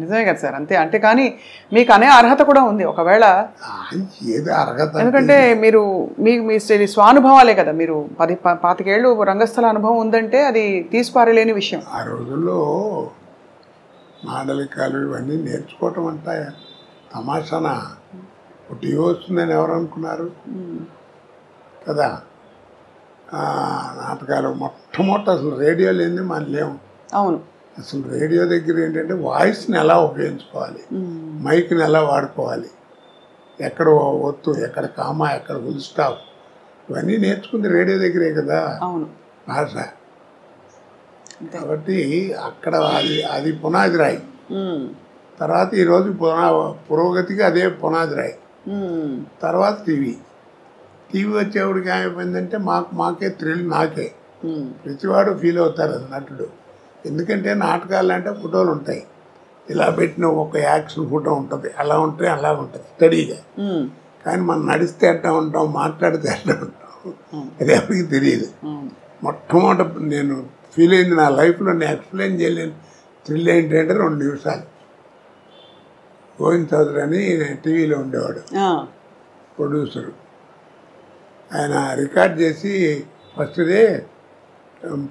నిజమే కదా సార్, అంతే. అంటే కానీ మీకు అనే అర్హత కూడా ఉంది ఒకవేళ. ఏదో అర్హత ఎందుకంటే మీరు మీ స్వానుభవాలే కదా, మీరు 25 ఏళ్ళు రంగస్థల అనుభవం ఉందంటే అది తీసిపారలేని విషయం. ఆ రోజుల్లో మాండలికాలు ఇవన్నీ నేర్చుకోవటం అంటే తమాషాన టీవీ వస్తుందని ఎవరు అనుకున్నారు కదా. నాటకాలు మొట్టమొదటి అసలు రేడియో లేని మనం లేము. అవును. అసలు రేడియో దగ్గర ఏంటంటే వాయిస్ని ఎలా ఉపయోగించుకోవాలి, మైక్ని ఎలా వాడుకోవాలి, ఎక్కడ ఒత్తు, ఎక్కడ కామా, ఎక్కడ ఫుల్ స్టాప్, ఇవన్నీ నేర్చుకుంది రేడియో దగ్గరే కదా. అవును. భాష. కాబట్టి అక్కడ అది పునాది రాయి. తర్వాత ఈరోజు పురోగతికి అదే పునాది రాయి. తర్వాత టీవీ వచ్చేవాడికి ఏమైపోయిందంటే మాకే థ్రిల్, నాకే ప్రతివాడు ఫీల్ అవుతారు అది నటుడు. ఎందుకంటే నాటకాలు అంటే ఫోటోలు ఉంటాయి, ఇలా పెట్టిన ఒక యాక్షన్ ఫోటో ఉంటుంది, అలా ఉంటే అలా ఉంటుంది స్టడీగా. కానీ మనం నడిస్తే ఎట్లా ఉంటాం, మాట్లాడితే ఎట్లా ఉంటాం, అది ఎవరికి తెలియదు. మొట్టమొదటి నేను ఫీల్ అయింది నా లైఫ్లో, నేను ఎక్స్ప్లెయిన్ చేయలేను థ్రిల్ ఏంటంటే 2 నిమిషాలు. గోవింద్ చౌదరి అని టీవీలో ఉండేవాడు, ప్రొడ్యూసరు. ఆయన రికార్డ్ చేసి ఫస్ట్ డే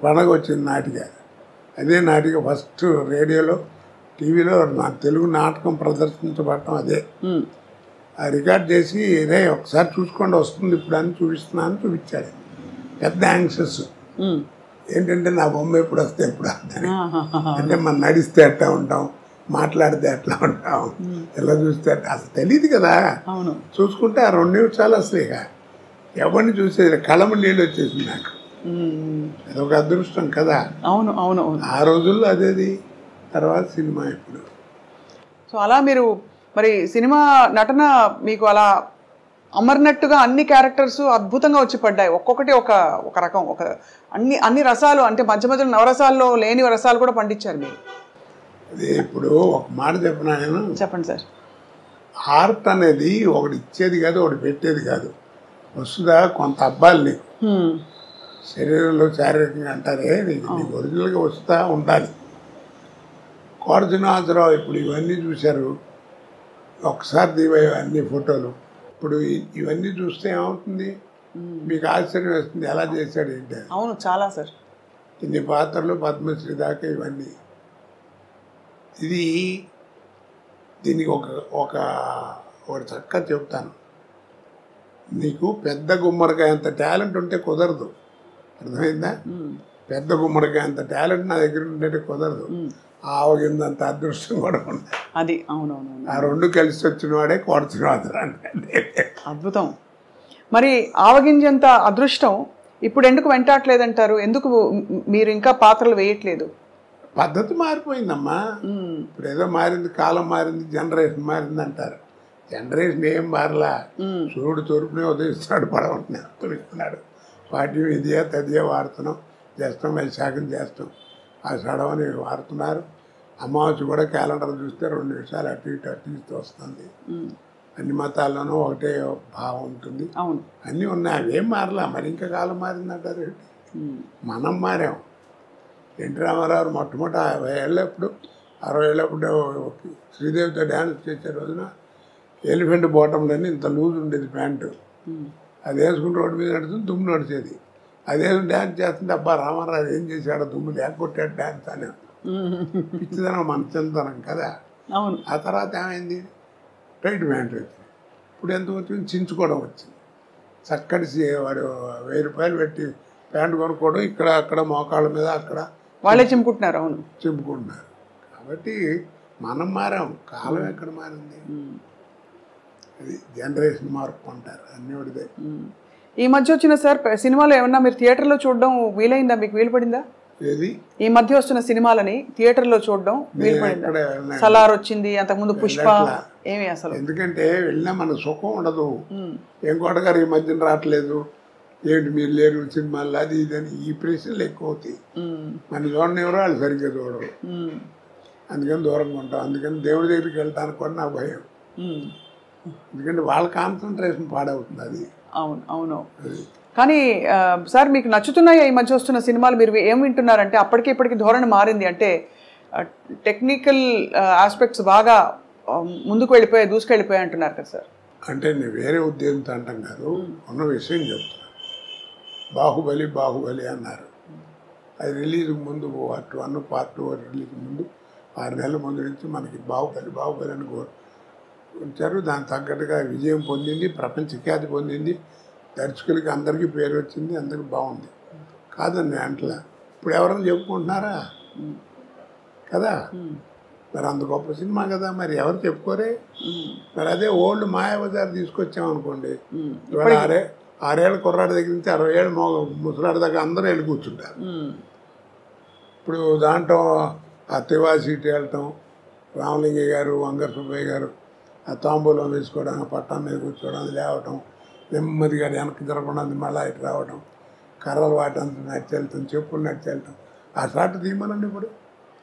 పండగ వచ్చింది నాటిక. అదే నాటిక ఫస్ట్ రేడియోలో టీవీలో నా తెలుగు నాటకం ప్రదర్శించబడటం అదే. ఆ రికార్డ్ చేసి రే ఒకసారి చూసుకోండి వస్తుంది ఇప్పుడు అని చూపిస్తున్నాను చూపించాడు. పెద్ద యాంగ్షస్ ఏంటంటే నా బొమ్మ ఎప్పుడు వస్తే ఎప్పుడు వస్తాను అంటే మనం నడిస్తే ఎట్లా ఉంటాం, మాట్లాడితే ఎట్లా ఉంటాం, ఎలా చూస్తే అసలు తెలియదు కదా. చూసుకుంటే ఆ 2 నిమిషాలు అసలు ఇక ఎవరిని చూసేది కళ్ళము నీళ్ళు వచ్చేసింది నాకు. అదొక అదృష్టం కదా. అవును అవును. ఆ రోజుల్లో అదేది. తర్వాత సినిమా ఇప్పుడు. సో అలా మీరు మరి సినిమా నటన మీకు అలా అమర్నట్టుగా అన్ని క్యారెక్టర్స్ అద్భుతంగా వచ్చి పడ్డాయి. ఒక్కొక్కటి ఒక రకం, అన్ని రసాలు, అంటే మధ్య మధ్యలో నవరసాల్లో లేని రసాలు కూడా పండించారు మీరు. అదే ఇప్పుడు ఒక మాట చెప్పినా నేను. చెప్పండి సార్. ఆర్ట్ అనేది ఒకటి ఇచ్చేది కాదు, ఒకటి పెట్టేది కాదు. వస్తుందా కొంత అబ్బాయిలు నీకు శరీరంలో శారీరకంగా అంటారే, నీకు ఒరిజినల్గా వస్తూ ఉండాలి. కోట శ్రీనివాసరావు ఇప్పుడు ఇవన్నీ చూశారు, ఒకసారి దివయ్య అన్ని ఫోటోలు. ఇప్పుడు ఇవన్నీ చూస్తే ఏమవుతుంది, మీకు ఆశ్చర్యం వేస్తుంది ఎలా చేశాడు ఏంటి. అవును చాలా సార్. ఇన్ని పాత్రలు, పద్మశ్రీ దాకా ఇవన్నీ. దీనికి ఒకటి చక్కగా చెప్తాను. నీకు పెద్ద గుమ్మడికాయ అంత టాలెంట్ ఉంటే కుదరదు, అర్థమైందా. పెద్ద గుమ్మడికాయ అంత టాలెంట్ నా దగ్గర ఉంటే కుదరదు. ఆవగిందంత అదృష్టం కూడా ఉంది. అది అవునవును. ఆ 2 కలిసి వచ్చిన వాడే కోట శ్రీనివాసరావు అంటే అద్భుతం. మరి ఆవగింజంత అదృష్టం ఇప్పుడు ఎందుకు వెంటాడలేదంటారు? ఎందుకు మీరు ఇంకా పాత్రలు వేయట్లేదు? పద్ధతి మారిపోయిందమ్మా. ఇప్పుడు ఏదో మారింది, కాలం మారింది, జనరేషన్ మారింది అంటారు. జనరేషన్ ఏం మారలా. సూర్యుడు తూర్పునే ఉదయిస్తున్నాడు, పడవనే ఉదయిస్తున్నాడు. పాఠ్యం ఇదే తదియే వాడుతున్నాం, చేస్తాం, వైశాఖం చేస్తాం, ఆ సడవని వాడుతున్నారు. అమావాస్య కూడా క్యాలెండర్ చూస్తే 2 నిమిషాలు అటు ఇటు వస్తుంది. అన్ని మతాల్లోనూ ఒకటే భావం ఉంటుంది. అన్నీ ఉన్నాయి, అవేం మారలా. మరి ఇంకా కాలం మారిందంటారు ఏంటి? మనం మారాం. ఎన్టీ రామారావు మొట్టమొదటి 50 ఏళ్ళప్పుడు 60 ఏళ్ళప్పుడు శ్రీదేవితో డ్యాన్స్ చేసే రోజున ఎలిఫెంట్ బాటంలోని ఇంత లూజ్ ఉండేది ప్యాంటు. అది వేసుకుని రోడ్డు మీద నడుస్తుంది, దుమ్ము నడిచేది. అదే డ్యాన్స్ చేస్తుంటే అబ్బా రామారావు ఏం చేశాడో, దుమ్ము లేకొట్టాడు డ్యాన్స్ అని. పిచ్చిదనం మన చిన్నతనం కదా. ఆ తర్వాత ఏమైంది, టైట్ ప్యాంట్ వచ్చింది. ఇప్పుడు ఎంత వచ్చింది, చించుకోవడం వచ్చింది. చక్కటి వాడు 1000 రూపాయలు పెట్టి ప్యాంటు కొనుక్కోవడం, ఇక్కడ అక్కడ మోకాళ్ళ మీద అక్కడ వాళ్ళే చింపుకుంటున్నారు. అవును, చింపుకుంటున్నారు. కాబట్టి మనం మారాం, కాలం ఎక్కడ మారింది. అది జనరేషన్ మార్పు అంటారు, అన్నీ ఒకటిదే. ఈ మధ్య వచ్చిన సార్ సినిమాలు ఏమన్నా మీరు థియేటర్లో చూడడం వీలైందా, మీకు వీలు పడిందా? ఏది ఈ మధ్య వస్తున్న సినిమాలని థియేటర్లో చూడడం వీలు పడిందా? సలార్ వచ్చింది, అంతకుముందు పుష్ప, ఏమి అసలు? ఎందుకంటే వెళ్ళినా మనకు సుఖం ఉండదు. ఏం కోటగారు ఈ మధ్యన రావట్లేదు, ఏంటి మీరు లేరు సినిమాల్లో, అది ఇదని ఈ ప్రశ్నలు ఎక్కువ అవుతాయి. మన చూడని ఎవరో వాళ్ళు సరిగ్గా చూడరు, అందుకని దూరంగా ఉంటాం. అందుకని దేవుడి దగ్గరికి వెళ్తానికి కూడా నాకు భయం. ఎందుకంటే వాళ్ళ కాన్సన్ట్రేషన్ పాడవుతుంది. అది అవును అవును. కానీ సార్ మీకు నచ్చుతున్నాయి ఈ మధ్య వస్తున్న సినిమాలు? మీరు ఏం వింటున్నారంటే అప్పటికి ఇప్పటికి ధోరణి మారింది అంటే టెక్నికల్ ఆస్పెక్ట్స్ బాగా ముందుకు వెళ్ళిపోయాయి, దూసుకెళ్ళిపోయాయి అంటున్నారు కదా సార్. అంటే నేను వేరే ఉద్దేశంతో అంటాం కాదు, ఉన్న విషయం చెప్తున్నా. బాహుబలి బాహుబలి అన్నారు, అది రిలీజ్కి ముందు పార్ట్ 1 పార్ట్ 2 రిలీజ్ ముందు 6 నెలల ముందు నుంచి మనకి బాహుబలి బాహుబలి అని ఉంచారు. దానికి తగ్గట్టుగా విజయం పొందింది, ప్రపంచ ఖ్యాతి పొందింది, దర్శకులకి అందరికీ పేరు వచ్చింది, అందరికి బాగుంది కాదండి అంటలా. ఇప్పుడు ఎవరైనా చెప్పుకుంటున్నారా కదా, మరి అంత గొప్ప సినిమా కదా, మరి ఎవరు చెప్పుకోరే. మరి అదే ఓల్డ్ మాయాబజార్ తీసుకొచ్చామనుకోండి, ఇవాళ 6 ఏళ్ళ కుర్రాడి దగ్గర నుంచి 60 ఏళ్ళ ముసలాడి దగ్గర అందరూ వెళ్ళి కూర్చుంటారు. ఇప్పుడు దాంట్లో ఆ తివా సీట్ వెళ్ళటం, రామలింగయ్య గారు, వంగర సుబ్బయ్య గారు ఆ తాంబూలం వేసుకోవడం, పట్టం మీద కూర్చోవడం, లేవటం, నెమ్మదిగా వెనక్కి జరగకుండా మళ్ళీ ఇటు రావడం, కర్రలు వాటంతా నడిచెళ్తాం, చెప్పులు నడిచెళ్తాం. ఆ షాట్ తీయమనండి, ఇప్పుడు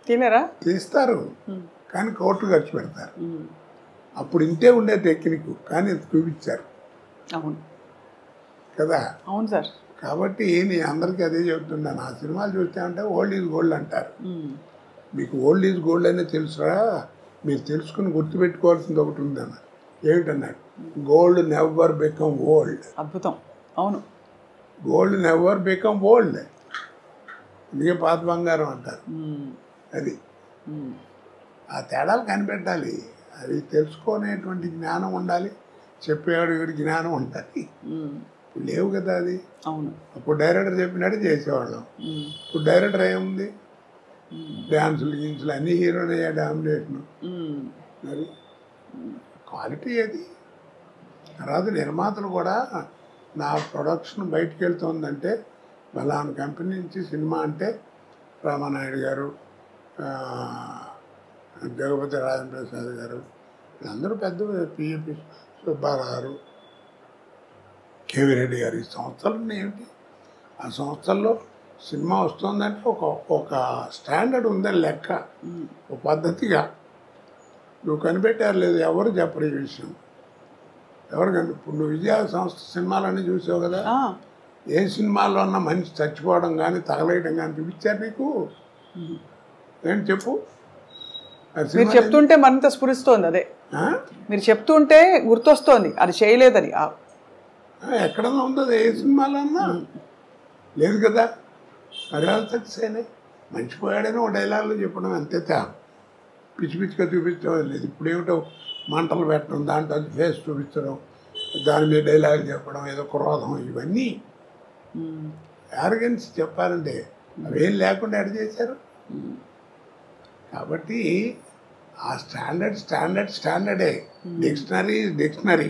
తినరా తీస్తారు కానీ కోట్లు ఖర్చు పెడతారు. అప్పుడు ఇంతే ఉండే టెక్నిక్ కానీ చూపించారు. అవును కదా. అవును సార్. కాబట్టి నేను అందరికీ అదే చెబుతున్నాను, ఆ సినిమాలు చూస్తామంటే ఓల్డ్ ఈజ్ గోల్డ్ అంటారు. మీకు ఓల్డ్ ఈజ్ గోల్డ్ అనే తెలుసురా, మీరు తెలుసుకుని గుర్తుపెట్టుకోవాల్సింది ఒకటి ఉందన్న. ఏమిటన్నాడు, గోల్డ్ నెవర్ బికమ్ ఓల్డ్. అద్భుతం. అవును, గోల్డ్ నెవర్ బికమ్ ఓల్డ్, అందుకే పాత బంగారం అంటారు. అది ఆ తేడాలు కనిపెట్టాలి, అవి తెలుసుకునేటువంటి జ్ఞానం ఉండాలి, చెప్పేవాడు వీడి జ్ఞానం ఉండాలి. లేవు కదా అది. అవును, అప్పుడు డైరెక్టర్ చెప్పినట్టు చేసేవాళ్ళం. ఇప్పుడు డైరెక్టర్ ఏముంది, డ్యాన్సులు గిన్సులు అన్నీ హీరోనే డామినేషన్. మరి క్వాలిటీ అది. తర్వాత నిర్మాతలు కూడా నా ప్రొడక్షన్ బయటికి వెళ్తుందంటే బలానా కంపెనీ నుంచి సినిమా అంటే రామానాయుడు గారు, జగపతి రాజప్రసాద్ గారు, వీళ్ళందరూ పెద్ద పిఎపి సుబ్బారావు గారు, కేవీ రెడ్డి గారు, ఈ సంస్థలు ఏమిటి, ఆ సంస్థల్లో సినిమా వస్తుందంటే ఒక స్టాండర్డ్ ఉందని లెక్క, ఒక పద్ధతిగా. నువ్వు కనిపెట్టారు లేదు, ఎవరు చెప్పరు ఈ విషయం, ఎవరు ఇప్పుడు నువ్వు విజయ సంస్థ సినిమాలన్నీ చూసావు కదా, ఏ సినిమాల్లో అన్నా మనిషి చచ్చిపోవడం కానీ తగలేయడం కానీ చూపించారు నీకు? ఏంటి చెప్పు. మీరు చెప్తుంటే మరింత స్ఫురిస్తోంది. అదే మీరు చెప్తుంటే గుర్తొస్తోంది, అది చేయలేదని. ఎక్కడన్నా ఉందో ఏ సినిమాలో అన్నా లేదు కదా. మరి సక్సెస్ అయినాయి. మర్చిపోయాడని ఒక డైలాగులు చెప్పడం అంతే, పిచ్చి పిచ్చిగా చూపించడం లేదు. ఇప్పుడు ఏమిటో మంటలు పెట్టడం, దాంట్లో ఫేస్ చూపించడం, దాని మీద డైలాగులు చెప్పడం, ఏదో క్రోధం, ఇవన్నీ యారగెన్స్ చెప్పాలంటే అవేం లేకుండా ఎడ చేశారు. కాబట్టి ఆ స్టాండర్డే. డిక్షనరీ